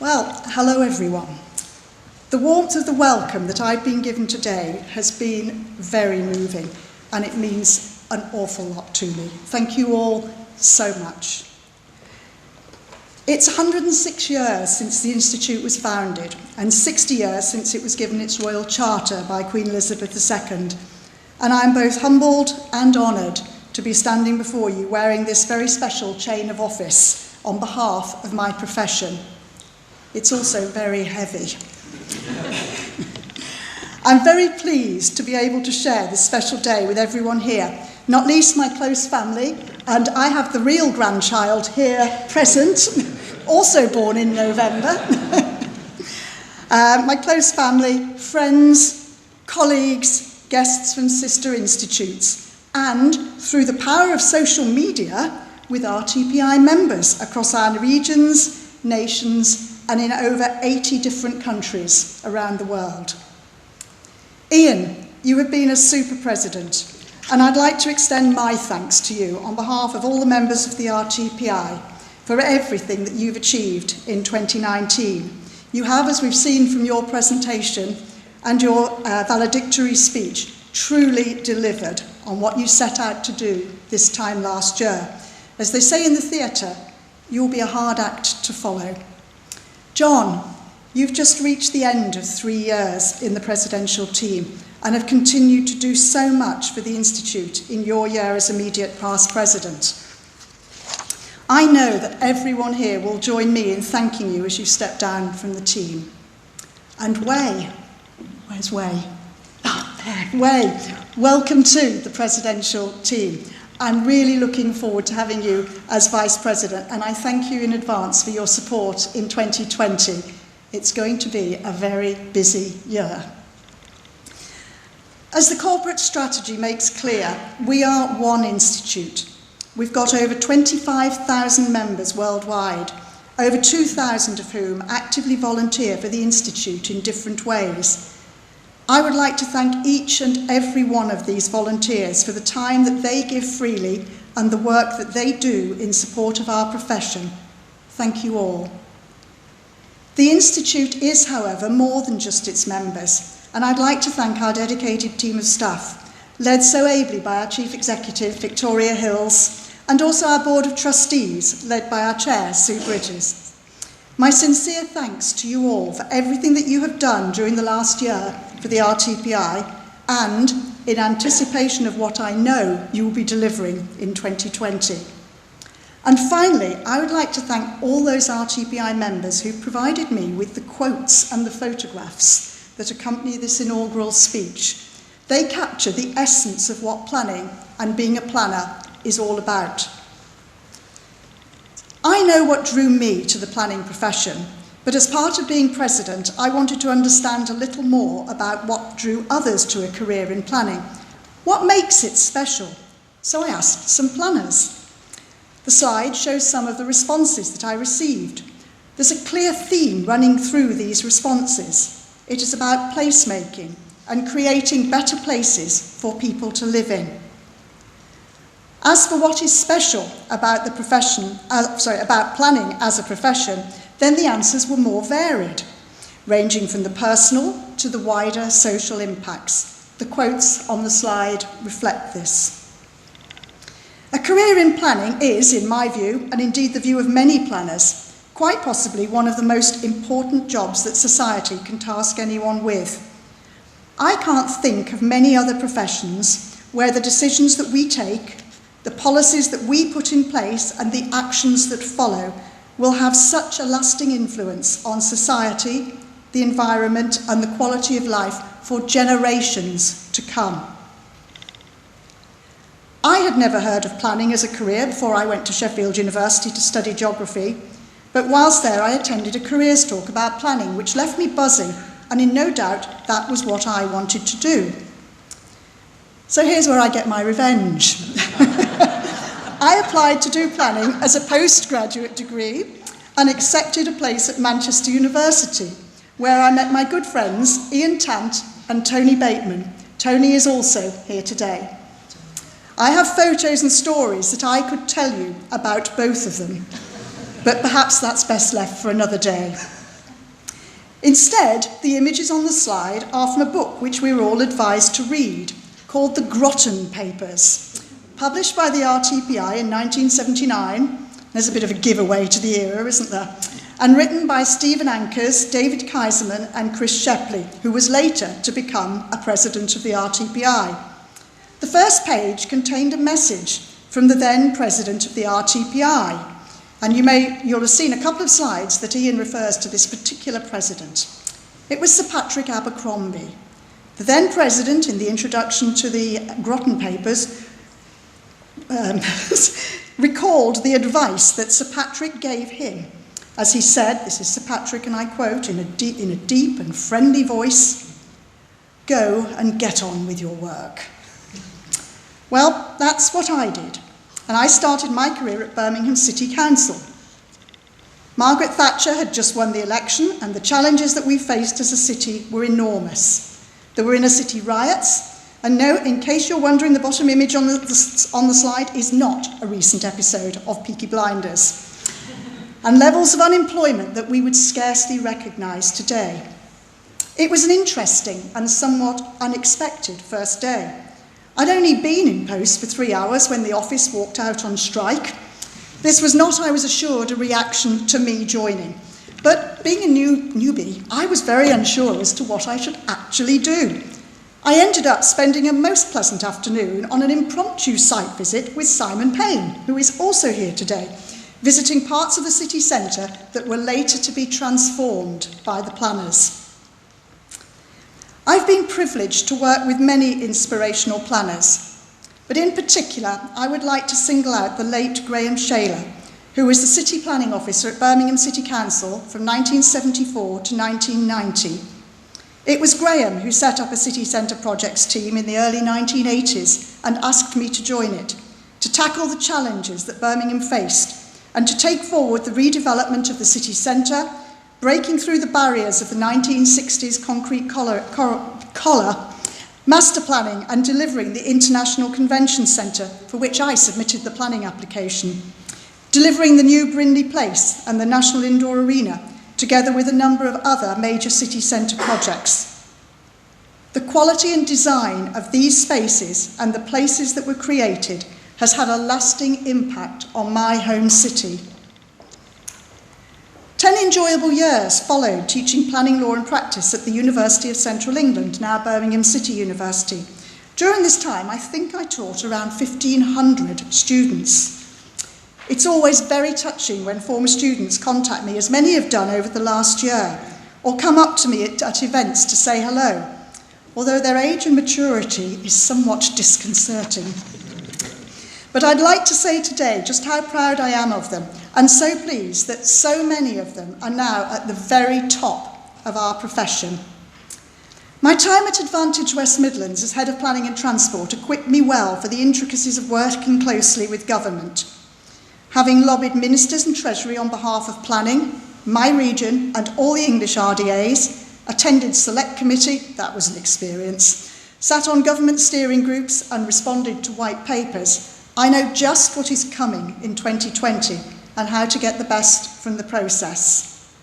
Well, hello everyone. The warmth of the welcome that I've been given today has been very moving, and it means an awful lot to me. Thank you all so much. It's 106 years since the Institute was founded, and 60 years since it was given its royal charter by Queen Elizabeth II. And I'm both humbled and honoured to be standing before you wearing this very special chain of office on behalf of my profession. It's also very heavy. I'm very pleased to be able to share this special day with everyone here, not least my close family, and I have the real grandchild here present, also born in November. My close family, friends, colleagues, guests from sister institutes, and through the power of social media with RTPI members across our regions, nations, and in over 80 different countries around the world. Ian, you have been a super president, and I'd like to extend my thanks to you on behalf of all the members of the RTPI for everything that you've achieved in 2019. You have, as we've seen from your presentation and your valedictory speech, truly delivered on what you set out to do this time last year. As they say in the theatre, you'll be a hard act to follow. John, you've just reached the end of 3 years in the presidential team and have continued to do so much for the Institute in your year as immediate past president. I know that everyone here will join me in thanking you as you step down from the team. And Wei, where's Wei? Wei, welcome to the presidential team. I'm really looking forward to having you as Vice President, and I thank you in advance for your support in 2020. It's going to be a very busy year. As the corporate strategy makes clear, we are one institute. We've got over 25,000 members worldwide, over 2,000 of whom actively volunteer for the Institute in different ways. I would like to thank each and every one of these volunteers for the time that they give freely and the work that they do in support of our profession. Thank you all. The Institute is, however, more than just its members, and I'd like to thank our dedicated team of staff, led so ably by our Chief Executive, Victoria Hills, and also our Board of Trustees, led by our Chair, Sue Bridges. My sincere thanks to you all for everything that you have done during the last year for the RTPI and in anticipation of what I know you will be delivering in 2020. And finally, I would like to thank all those RTPI members who provided me with the quotes and the photographs that accompany this inaugural speech. They capture the essence of what planning and being a planner is all about. I know what drew me to the planning profession, but as part of being president, I wanted to understand a little more about what drew others to a career in planning. What makes it special? So I asked some planners. The slide shows some of the responses that I received. There's a clear theme running through these responses. It is about placemaking and creating better places for people to live in. As for what is special about the profession, about planning as a profession, then the answers were more varied, ranging from the personal to the wider social impacts. The quotes on the slide reflect this. A career in planning is, in my view, and indeed the view of many planners, quite possibly one of the most important jobs that society can task anyone with. I can't think of many other professions where the decisions that we take, the policies that we put in place and the actions that follow will have such a lasting influence on society, the environment and the quality of life for generations to come. I had never heard of planning as a career before I went to Sheffield University to study geography, but whilst there I attended a careers talk about planning which left me buzzing, and in no doubt that was what I wanted to do. So here's where I get my revenge. I applied to do planning as a postgraduate degree and accepted a place at Manchester University, where I met my good friends Ian Tant and Tony Bateman. Tony is also here today. I have photos and stories that I could tell you about both of them, but perhaps that's best left for another day. Instead, the images on the slide are from a book which we were all advised to read, called the Groton Papers, published by the RTPI in 1979. There's a bit of a giveaway to the era, isn't there? And written by Stephen Ankers, David Kaiserman and Chris Shepley, who was later to become a president of the RTPI. The first page contained a message from the then president of the RTPI. And you'll have seen a couple of slides that Ian refers to this particular president. It was Sir Patrick Abercrombie. The then president, in the introduction to the Groton Papers, recalled the advice that Sir Patrick gave him. As he said, this is Sir Patrick, and I quote, in a deep and friendly voice, "Go and get on with your work." Well, that's what I did. And I started my career at Birmingham City Council. Margaret Thatcher had just won the election, and the challenges that we faced as a city were enormous. There were inner-city riots, and no, in case you're wondering, the bottom image on the slide is not a recent episode of Peaky Blinders, and levels of unemployment that we would scarcely recognise today. It was an interesting and somewhat unexpected first day. I'd only been in post for 3 hours when the office walked out on strike. This was not, I was assured, a reaction to me joining. But being a newbie, I was very unsure as to what I should actually do. I ended up spending a most pleasant afternoon on an impromptu site visit with Simon Payne, who is also here today, visiting parts of the city centre that were later to be transformed by the planners. I've been privileged to work with many inspirational planners, but in particular, I would like to single out the late Graham Shaler, who was the City Planning Officer at Birmingham City Council from 1974 to 1990. It was Graham who set up a city centre projects team in the early 1980s and asked me to join it, to tackle the challenges that Birmingham faced, and to take forward the redevelopment of the city centre, breaking through the barriers of the 1960s concrete collar, master planning, and delivering the International Convention Centre, for which I submitted the planning application, delivering the new Brindley Place and the National Indoor Arena, together with a number of other major city centre projects. The quality and design of these spaces and the places that were created has had a lasting impact on my home city. 10 enjoyable years followed teaching planning law and practice at the University of Central England, now Birmingham City University. During this time, I think I taught around 1,500 students. It's always very touching when former students contact me, as many have done over the last year, or come up to me at events to say hello, although their age and maturity is somewhat disconcerting. But I'd like to say today just how proud I am of them, and so pleased that so many of them are now at the very top of our profession. My time at Advantage West Midlands as Head of Planning and Transport equipped me well for the intricacies of working closely with government. Having lobbied ministers and Treasury on behalf of planning, my region and all the English RDAs, attended select committee, that was an experience, sat on government steering groups and responded to white papers, I know just what is coming in 2020 and how to get the best from the process.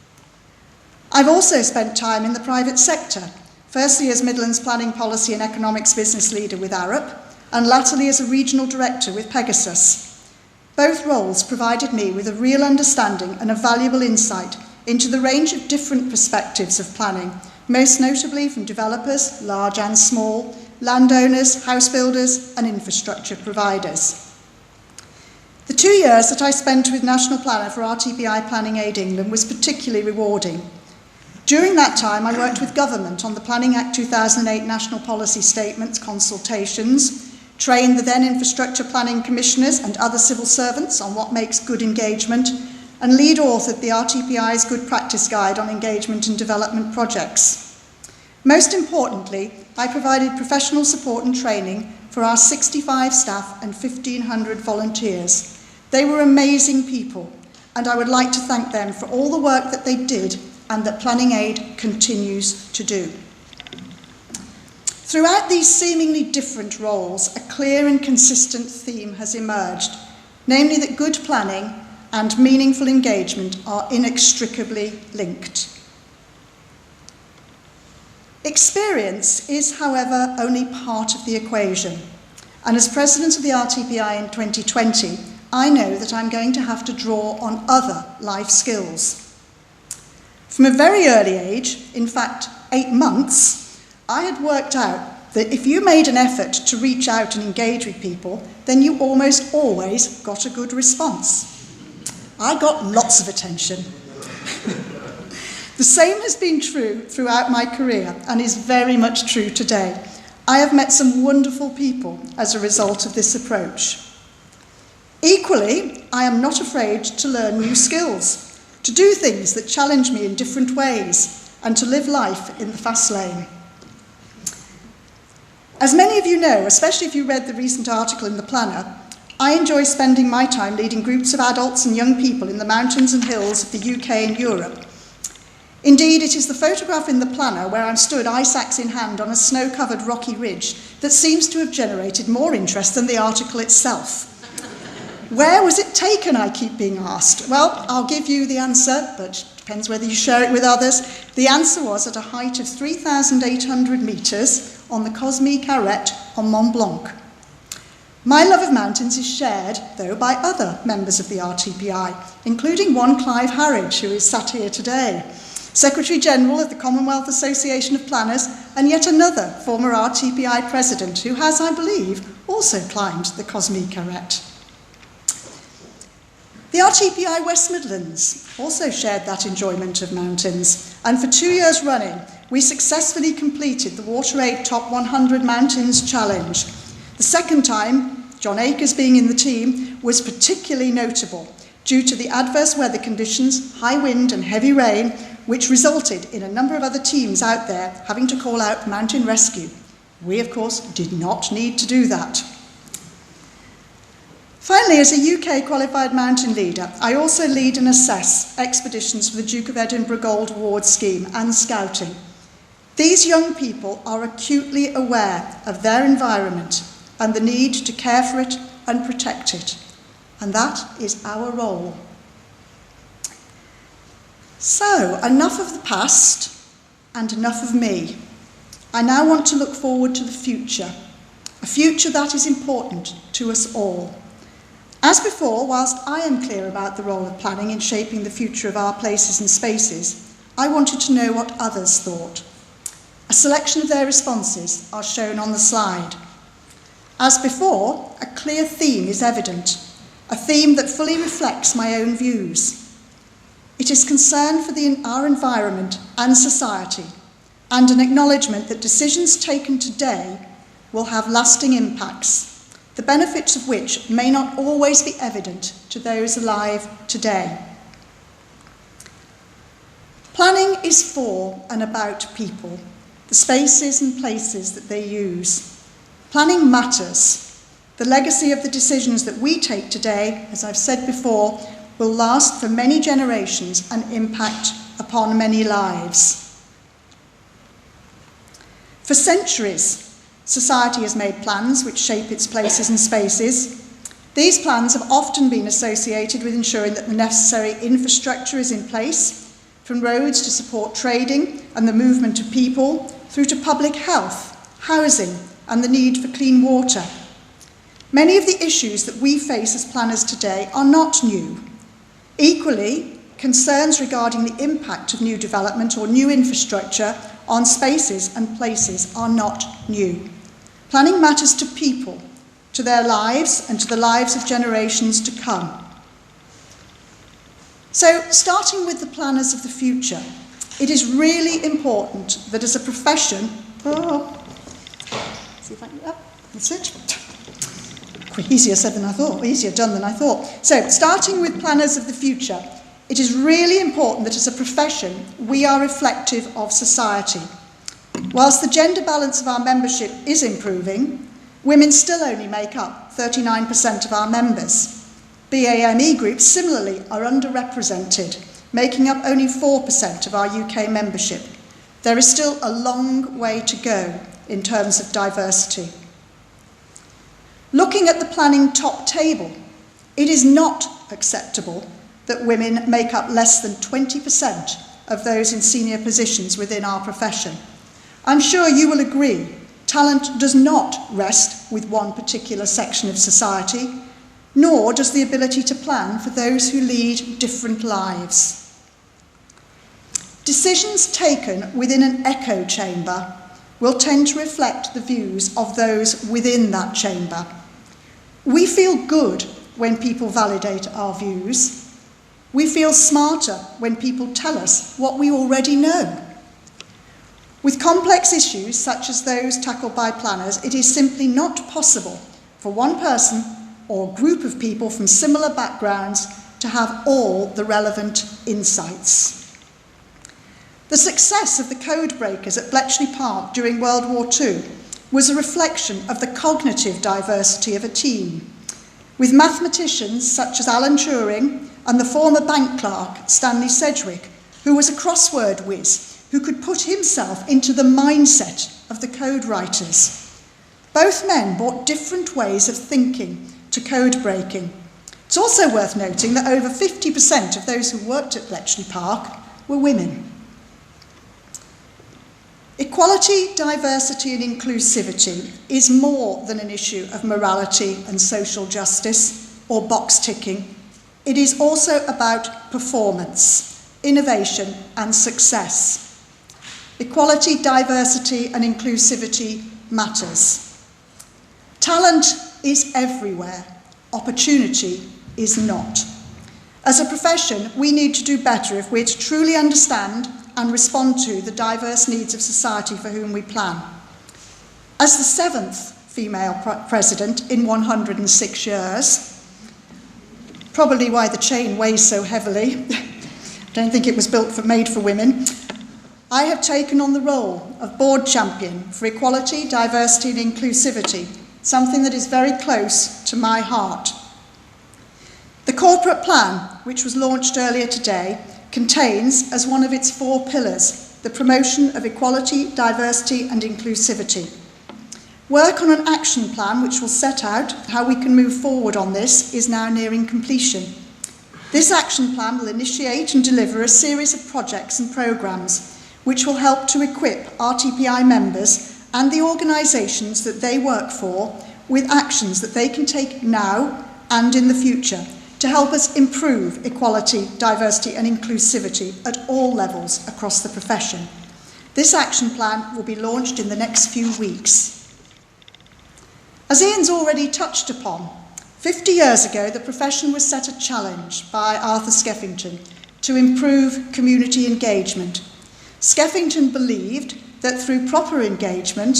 I've also spent time in the private sector, firstly as Midlands Planning Policy and Economics Business Leader with Arup, and latterly as a Regional Director with Pegasus. Both roles provided me with a real understanding and a valuable insight into the range of different perspectives of planning, most notably from developers, large and small, landowners, house builders, and infrastructure providers. The 2 years that I spent with National Planner for RTPI Planning Aid England was particularly rewarding. During that time, I worked with government on the Planning Act 2008 National Policy Statements consultations, trained the then infrastructure planning commissioners and other civil servants on what makes good engagement, and lead authored the RTPI's Good Practice Guide on engagement and development projects. Most importantly, I provided professional support and training for our 65 staff and 1,500 volunteers. They were amazing people, and I would like to thank them for all the work that they did and that Planning Aid continues to do. Throughout these seemingly different roles, a clear and consistent theme has emerged, namely that good planning and meaningful engagement are inextricably linked. Experience is, however, only part of the equation. And as President of the RTPI in 2020, I know that I'm going to have to draw on other life skills. From a very early age, in fact 8 months, I had worked out that if you made an effort to reach out and engage with people, then you almost always got a good response. I got lots of attention. The same has been true throughout my career and is very much true today. I have met some wonderful people as a result of this approach. Equally, I am not afraid to learn new skills, to do things that challenge me in different ways, and to live life in the fast lane. As many of you know, especially if you read the recent article in the Planner, I enjoy spending my time leading groups of adults and young people in the mountains and hills of the UK and Europe. Indeed, it is the photograph in the Planner where I'm stood ice axe in hand on a snow-covered rocky ridge that seems to have generated more interest than the article itself. Where was it taken, I keep being asked? Well, I'll give you the answer, but it depends whether you share it with others. The answer was at a height of 3,800 metres on the Cosmic Arête on Mont Blanc. My love of mountains is shared, though, by other members of the RTPI, including one Clive Harridge, who is sat here today, Secretary-General of the Commonwealth Association of Planners, and yet another former RTPI president who has, I believe, also climbed the Cosmic Arête. The RTPI West Midlands also shared that enjoyment of mountains, and for 2 years running, we successfully completed the WaterAid Top 100 Mountains Challenge. The second time, John Akers being in the team, was particularly notable due to the adverse weather conditions, high wind and heavy rain, which resulted in a number of other teams out there having to call out mountain rescue. We, of course, did not need to do that. Finally, as a UK qualified mountain leader, I also lead and assess expeditions for the Duke of Edinburgh Gold Award scheme and scouting. These young people are acutely aware of their environment and the need to care for it and protect it. And that is our role. So, enough of the past and enough of me. I now want to look forward to the future, a future that is important to us all. As before, whilst I am clear about the role of planning in shaping the future of our places and spaces, I wanted to know what others thought. A selection of their responses are shown on the slide. As before, a clear theme is evident, a theme that fully reflects my own views. It is concern for our environment and society, and an acknowledgement that decisions taken today will have lasting impacts, the benefits of which may not always be evident to those alive today. Planning is for and about people, the spaces and places that they use. Planning matters. The legacy of the decisions that we take today, as I've said before, will last for many generations and impact upon many lives. For centuries, society has made plans which shape its places and spaces. These plans have often been associated with ensuring that the necessary infrastructure is in place, from roads to support trading and the movement of people, through to public health, housing, and the need for clean water. Many of the issues that we face as planners today are not new. Equally, concerns regarding the impact of new development or new infrastructure on spaces and places are not new. Planning matters to people, to their lives and to the lives of generations to come. So, starting with the planners of the future, it is really important that as a profession, see if I can, that's it. Easier said than I thought, easier done than I thought. So, starting with planners of the future, it is really important that as a profession, we are reflective of society. Whilst the gender balance of our membership is improving, women still only make up 39% of our members. BAME groups similarly are underrepresented, making up only 4% of our UK membership. There is still a long way to go in terms of diversity. Looking at the planning top table, it is not acceptable that women make up less than 20% of those in senior positions within our profession. I'm sure you will agree, talent does not rest with one particular section of society, nor does the ability to plan for those who lead different lives. Decisions taken within an echo chamber will tend to reflect the views of those within that chamber. We feel good when people validate our views. We feel smarter when people tell us what we already know. With complex issues such as those tackled by planners, it is simply not possible for one person or group of people from similar backgrounds to have all the relevant insights. The success of the Codebreakers at Bletchley Park during World War II was a reflection of the cognitive diversity of a team, with mathematicians such as Alan Turing and the former bank clerk Stanley Sedgwick, who was a crossword whiz who could put himself into the mindset of the code writers. Both men brought different ways of thinking to code breaking. It's also worth noting that over 50% of those who worked at Bletchley Park were women. Equality, diversity and inclusivity is more than an issue of morality and social justice or box ticking. It is also about performance, innovation and success. Equality, diversity and inclusivity matters. Talent is everywhere. Opportunity is not. As a profession, we need to do better if we're to truly understand and respond to the diverse needs of society for whom we plan. As the 7th female president in 106 years, probably why the chain weighs so heavily, I don't think it was made for women, I have taken on the role of board champion for equality, diversity and inclusivity, something that is very close to my heart. The corporate plan, which was launched earlier today, contains as one of its 4 pillars the promotion of equality, diversity and inclusivity. Work on an action plan which will set out how we can move forward on this is now nearing completion. This action plan will initiate and deliver a series of projects and programmes which will help to equip RTPI members and the organisations that they work for with actions that they can take now and in the future to help us improve equality, diversity and inclusivity at all levels across the profession. This action plan will be launched in the next few weeks. As Ian's already touched upon, 50 years ago the profession was set a challenge by Arthur Skeffington to improve community engagement. Skeffington believed that through proper engagement,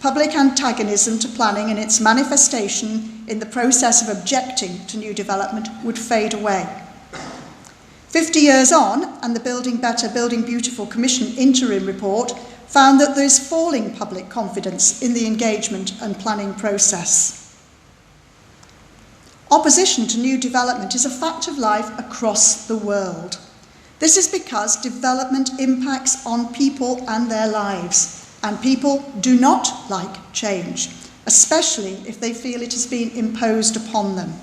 public antagonism to planning and its manifestation in the process of objecting to new development would fade away. 50 years on, and the Building Better, Building Beautiful Commission interim report found that there's falling public confidence in the engagement and planning process. Opposition to new development is a fact of life across the world. This is because development impacts on people and their lives. And people do not like change, especially if they feel it has been imposed upon them.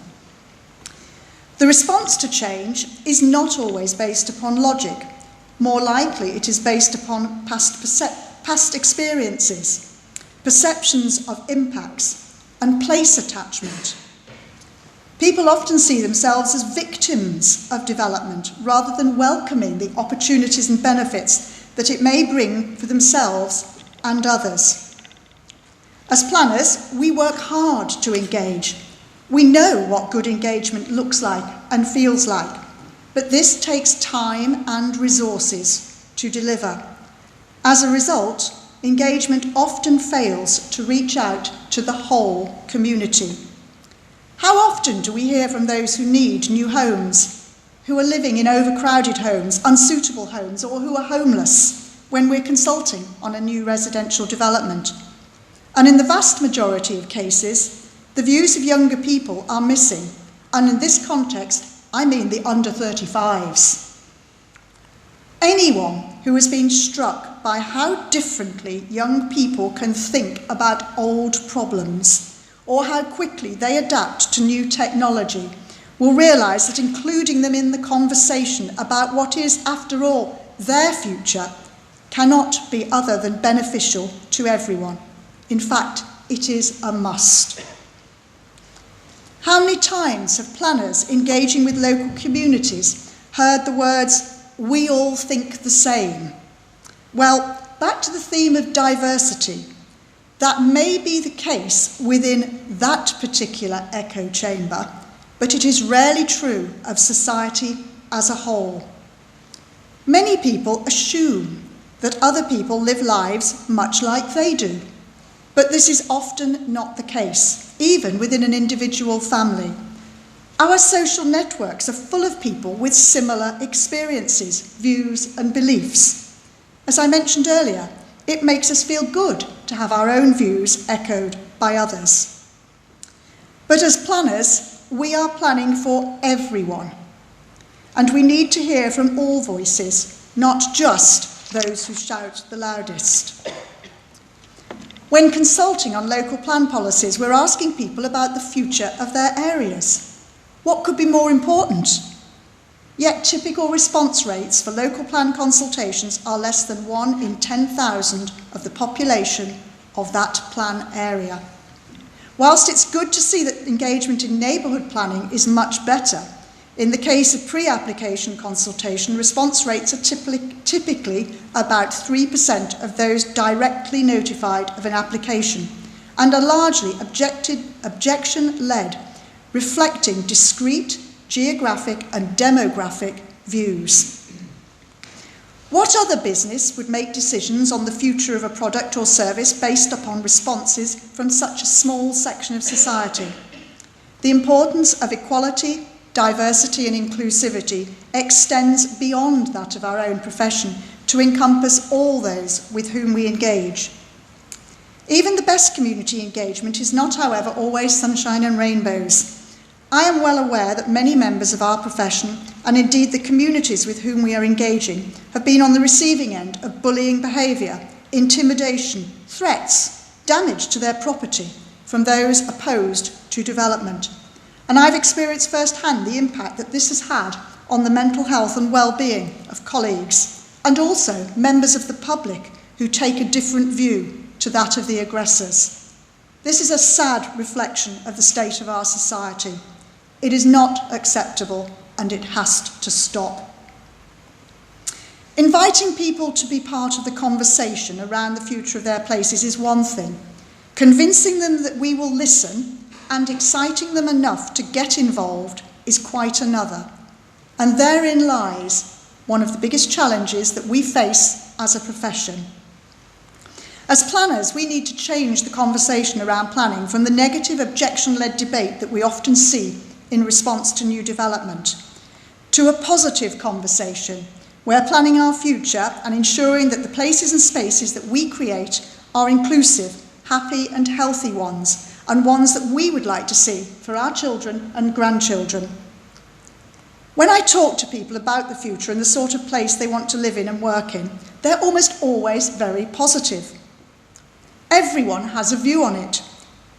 The response to change is not always based upon logic. More likely, it is based upon past experiences, perceptions of impacts, and place attachment. People often see themselves as victims of development rather than welcoming the opportunities and benefits that it may bring for themselves and others. As planners, we work hard to engage. We know what good engagement looks like and feels like, but this takes time and resources to deliver. As a result, engagement often fails to reach out to the whole community. How often do we hear from those who need new homes, who are living in overcrowded homes, unsuitable homes, or who are homeless, when we're consulting on a new residential development? And in the vast majority of cases, the views of younger people are missing, and in this context, I mean the under 35s. Anyone who has been struck by how differently young people can think about old problems, or how quickly they adapt to new technology, will realise that including them in the conversation about what is, after all, their future cannot be other than beneficial to everyone. In fact, it is a must. How many times have planners engaging with local communities heard the words, "We all think the same"? Well, back to the theme of diversity. That may be the case within that particular echo chamber, but it is rarely true of society as a whole. Many people assume that other people live lives much like they do, but this is often not the case, even within an individual family. Our social networks are full of people with similar experiences, views, and beliefs. As I mentioned earlier, it makes us feel good to have our own views echoed by others. But as planners, we are planning for everyone, and we need to hear from all voices, not just those who shout the loudest. When consulting on local plan policies, we're asking people about the future of their areas. What could be more important? Yet typical response rates for local plan consultations are less than 1 in 10,000 of the population of that plan area. Whilst it's good to see that engagement in neighbourhood planning is much better, in the case of pre-application consultation, response rates are typically about 3% of those directly notified of an application and are largely objection-led, reflecting discrete, geographic and demographic views. What other business would make decisions on the future of a product or service based upon responses from such a small section of society? The importance of equality, diversity and inclusivity extends beyond that of our own profession to encompass all those with whom we engage. Even the best community engagement is not, however, always sunshine and rainbows. I am well aware that many members of our profession, and indeed the communities with whom we are engaging, have been on the receiving end of bullying behaviour, intimidation, threats, damage to their property from those opposed to development. And I've experienced firsthand the impact that this has had on the mental health and well-being of colleagues, and also members of the public who take a different view to that of the aggressors. This is a sad reflection of the state of our society. It is not acceptable and it has to stop. Inviting people to be part of the conversation around the future of their places is one thing. Convincing them that we will listen and exciting them enough to get involved is quite another. And therein lies one of the biggest challenges that we face as a profession. As planners, we need to change the conversation around planning from the negative objection-led debate that we often see in response to new development, to a positive conversation where planning our future and ensuring that the places and spaces that we create are inclusive, happy and healthy ones, and ones that we would like to see for our children and grandchildren. When I talk to people about the future and the sort of place they want to live in and work in, they're almost always very positive. Everyone has a view on it.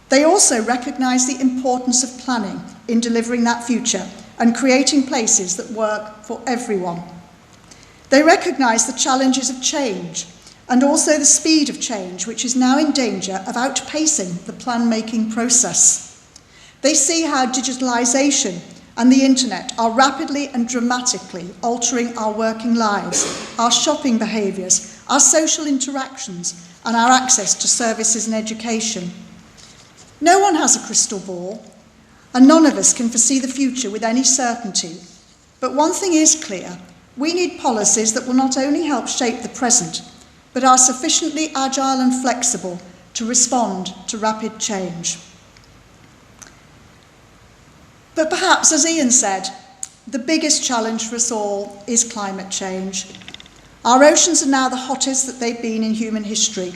They also recognise the importance of planning in delivering that future and creating places that work for everyone. They recognise the challenges of change and also the speed of change, which is now in danger of outpacing the plan-making process. They see how digitalisation and the internet are rapidly and dramatically altering our working lives, our shopping behaviours, our social interactions, and our access to services and education. No one has a crystal ball, and none of us can foresee the future with any certainty. But one thing is clear: we need policies that will not only help shape the present, but are sufficiently agile and flexible to respond to rapid change. But perhaps, as Ian said, the biggest challenge for us all is climate change. Our oceans are now the hottest that they've been in human history.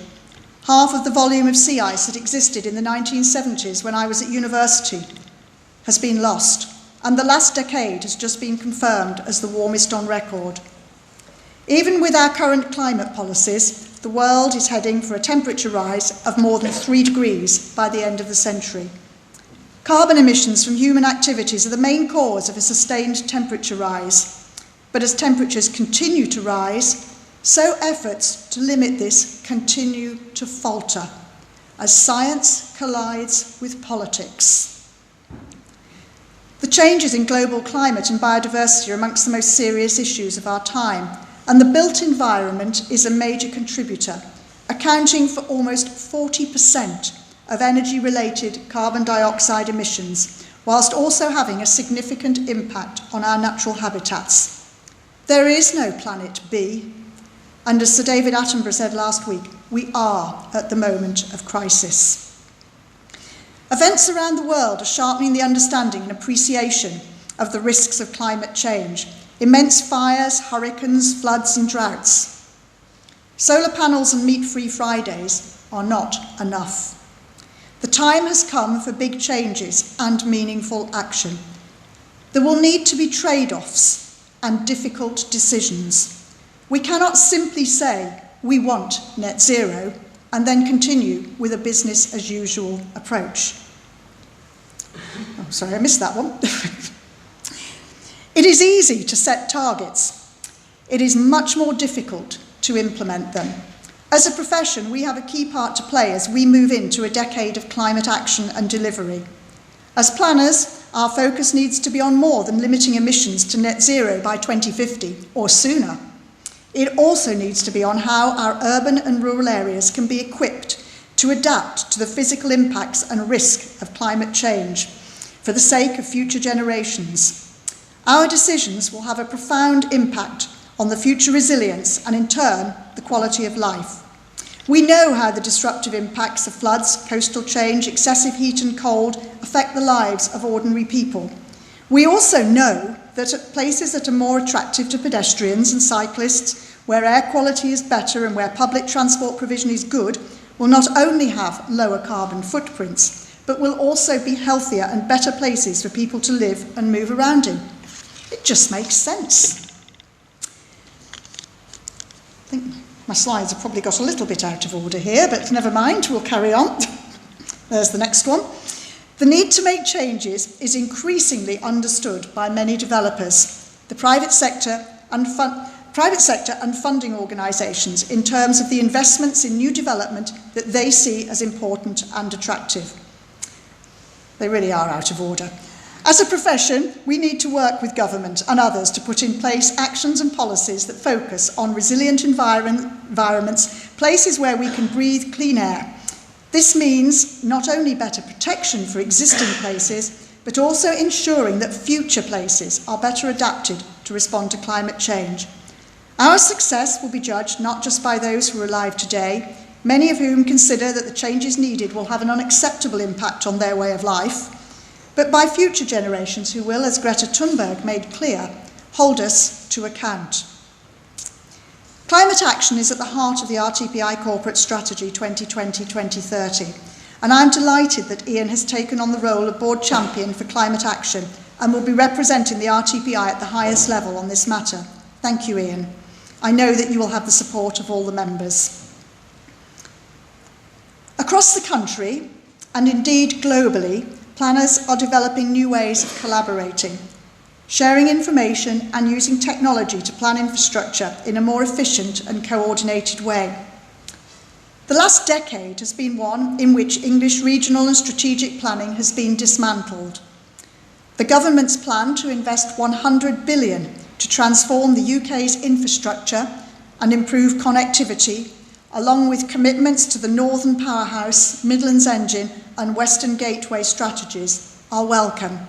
Half of the volume of sea ice that existed in the 1970s when I was at university has been lost, and the last decade has just been confirmed as the warmest on record. Even with our current climate policies, the world is heading for a temperature rise of more than 3 degrees by the end of the century. Carbon emissions from human activities are the main cause of a sustained temperature rise. But as temperatures continue to rise, so efforts to limit this continue to falter as science collides with politics. The changes in global climate and biodiversity are amongst the most serious issues of our time, and the built environment is a major contributor, accounting for almost 40% of energy-related carbon dioxide emissions, whilst also having a significant impact on our natural habitats. There is no planet B, and as Sir David Attenborough said last week, we are at the moment of crisis. Events around the world are sharpening the understanding and appreciation of the risks of climate change. Immense fires, hurricanes, floods and droughts. Solar panels and meat-free Fridays are not enough. The time has come for big changes and meaningful action. There will need to be trade-offs and difficult decisions. We cannot simply say we want net zero and then continue with a business as usual approach. Oh, sorry, I missed that one. It is easy to set targets. It is much more difficult to implement them. As a profession, we have a key part to play as we move into a decade of climate action and delivery. As planners, our focus needs to be on more than limiting emissions to net zero by 2050 or sooner. It also needs to be on how our urban and rural areas can be equipped to adapt to the physical impacts and risk of climate change for the sake of future generations. Our decisions will have a profound impact on the future resilience and, in turn, the quality of life. We know how the disruptive impacts of floods, coastal change, excessive heat and cold affect the lives of ordinary people. We also know that at places that are more attractive to pedestrians and cyclists, where air quality is better and where public transport provision is good, will not only have lower carbon footprints, but will also be healthier and better places for people to live and move around in. It just makes sense. I think my slides have probably got a little bit out of order here, but never mind, we'll carry on. There's the next one. The need to make changes is increasingly understood by many developers, the private sector and funding organisations in terms of the investments in new development that they see as important and attractive. They really are out of order. As a profession, we need to work with government and others to put in place actions and policies that focus on resilient environments, places where we can breathe clean air. This means not only better protection for existing places, but also ensuring that future places are better adapted to respond to climate change. Our success will be judged not just by those who are alive today, many of whom consider that the changes needed will have an unacceptable impact on their way of life, but by future generations who will, as Greta Thunberg made clear, hold us to account. Climate action is at the heart of the RTPI Corporate Strategy 2020-2030, and I'm delighted that Ian has taken on the role of Board Champion for Climate Action and will be representing the RTPI at the highest level on this matter. Thank you, Ian. I know that you will have the support of all the members. Across the country, and indeed globally, planners are developing new ways of collaborating, sharing information and using technology to plan infrastructure in a more efficient and coordinated way. The last decade has been one in which English regional and strategic planning has been dismantled. The government's plan to invest £100 billion to transform the UK's infrastructure and improve connectivity, along with commitments to the Northern Powerhouse, Midlands Engine and Western Gateway strategies, are welcome.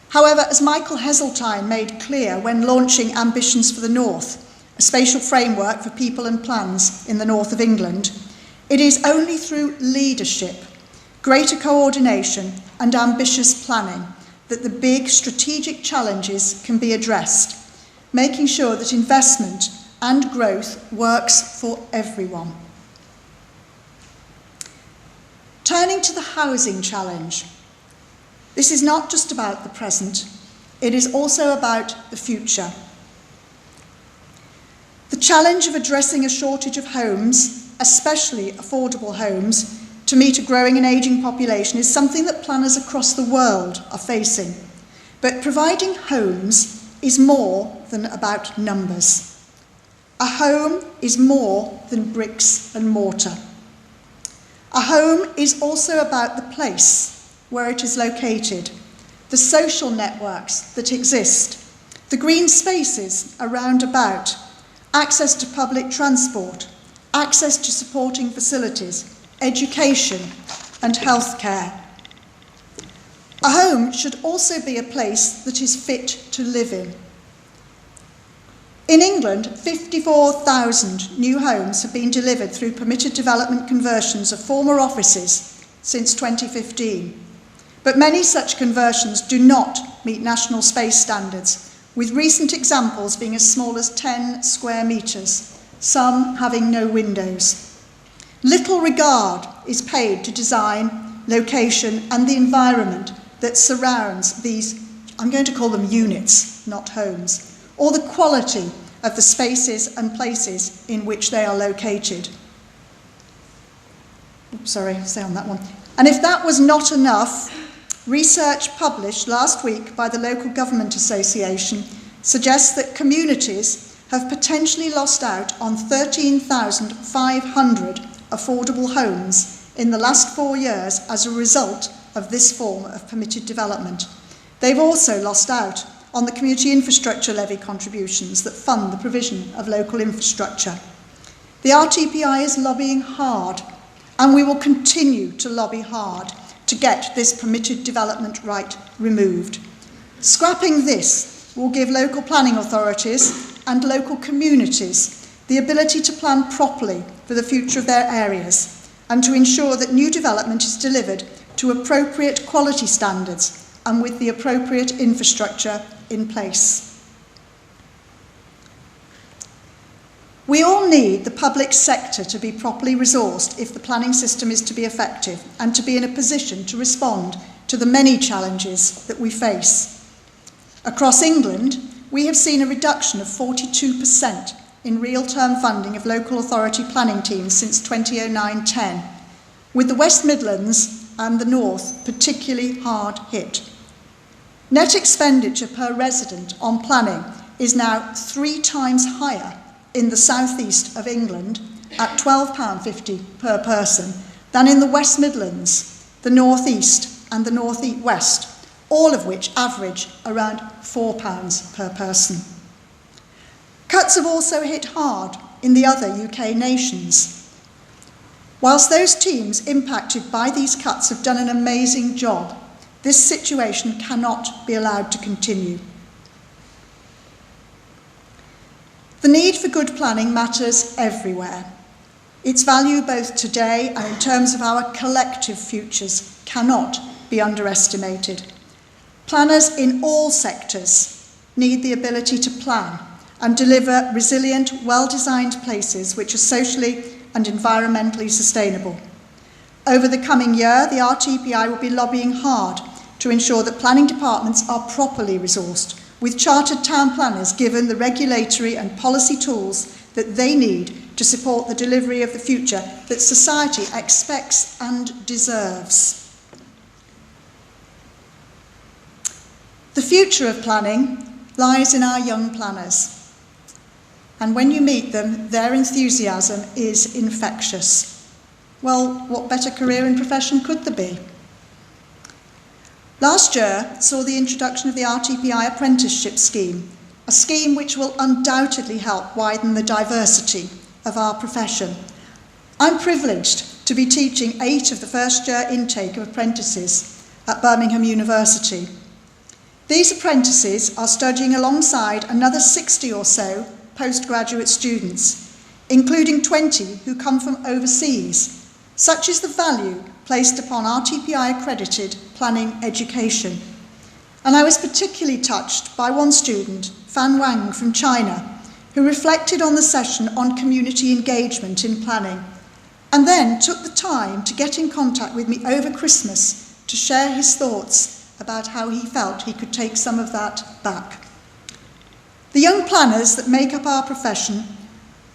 However, as Michael Heseltine made clear when launching Ambitions for the North, a spatial framework for people and plans in the north of England, it is only through leadership, greater coordination and ambitious planning that the big strategic challenges can be addressed, making sure that investment and growth works for everyone. Turning to the housing challenge, this is not just about the present, it is also about the future. The challenge of addressing a shortage of homes, especially affordable homes, to meet a growing and ageing population is something that planners across the world are facing. But providing homes is more than about numbers. A home is more than bricks and mortar. A home is also about the place where it is located, the social networks that exist, the green spaces around about, access to public transport, access to supporting facilities, education and healthcare. A home should also be a place that is fit to live in. In England, 54,000 new homes have been delivered through permitted development conversions of former offices since 2015. But many such conversions do not meet national space standards, with recent examples being as small as 10 square metres, some having no windows. Little regard is paid to design, location and the environment that surrounds these, I'm going to call them units, not homes, or the quality of the spaces and places in which they are located. Stay on that one. And if that was not enough, research published last week by the Local Government Association suggests that communities have potentially lost out on 13,500 affordable homes in the last 4 years as a result of this form of permitted development. They've also lost out on the community infrastructure levy contributions that fund the provision of local infrastructure. The RTPI is lobbying hard, and we will continue to lobby hard to get this permitted development right removed. Scrapping this will give local planning authorities and local communities the ability to plan properly for the future of their areas and to ensure that new development is delivered to appropriate quality standards and with the appropriate infrastructure in place. We all need the public sector to be properly resourced if the planning system is to be effective and to be in a position to respond to the many challenges that we face. Across England, we have seen a reduction of 42% in real-term funding of local authority planning teams since 2009-10, with the West Midlands and the North particularly hard hit. Net expenditure per resident on planning is now 3 times higher in the southeast of England at £12.50 per person than in the West Midlands, the northeast and the north-west, all of which average around £4 per person. Cuts have also hit hard in the other UK nations. Whilst those teams impacted by these cuts have done an amazing job, this situation cannot be allowed to continue. The need for good planning matters everywhere. Its value both today and in terms of our collective futures cannot be underestimated. Planners in all sectors need the ability to plan and deliver resilient, well-designed places which are socially and environmentally sustainable. Over the coming year, the RTPI will be lobbying hard to ensure that planning departments are properly resourced, with chartered town planners given the regulatory and policy tools that they need to support the delivery of the future that society expects and deserves. The future of planning lies in our young planners. And when you meet them, their enthusiasm is infectious. Well, what better career and profession could there be? Last year saw the introduction of the RTPI apprenticeship scheme, a scheme which will undoubtedly help widen the diversity of our profession. I'm privileged to be teaching 8 of the first year intake of apprentices at Birmingham University. These apprentices are studying alongside another 60 or so postgraduate students, including 20 who come from overseas. Such is the value placed upon RTPI accredited planning education. And I was particularly touched by one student, Fan Wang from China, who reflected on the session on community engagement in planning, and then took the time to get in contact with me over Christmas to share his thoughts about how he felt he could take some of that back. The young planners that make up our profession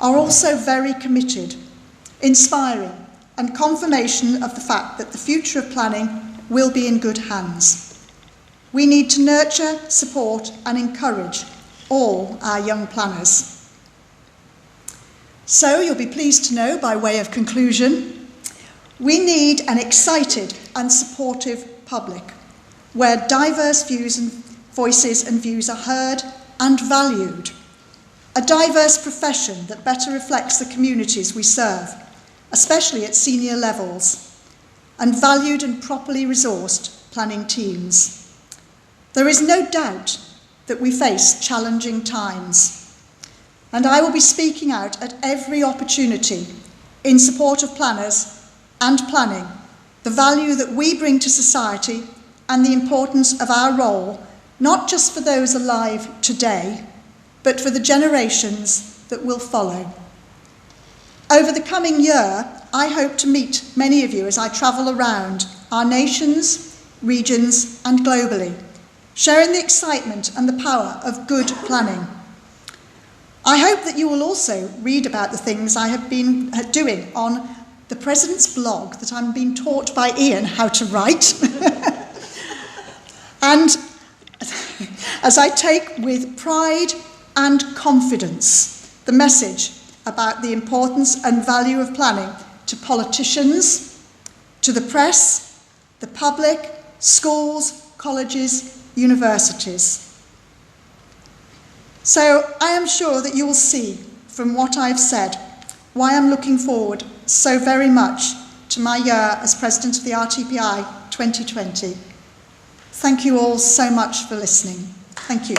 are also very committed, inspiring, and confirmation of the fact that the future of planning will be in good hands. We need to nurture, support, and encourage all our young planners. So you'll be pleased to know, by way of conclusion, we need an excited and supportive public, where diverse views and voices and views are heard and valued. A diverse profession that better reflects the communities we serve, especially at senior levels, and valued and properly resourced planning teams. There is no doubt that we face challenging times, and I will be speaking out at every opportunity in support of planners and planning, the value that we bring to society and the importance of our role, not just for those alive today, but for the generations that will follow. Over the coming year, I hope to meet many of you as I travel around our nations, regions, and globally, sharing the excitement and the power of good planning. I hope that you will also read about the things I have been doing on the President's blog that I'm being taught by Ian how to write. And as I take with pride and confidence the message about the importance and value of planning to politicians, to the press, the public, schools, colleges, universities. So I am sure that you will see from what I've said why I'm looking forward so very much to my year as President of the RTPI 2020. Thank you all so much for listening. Thank you.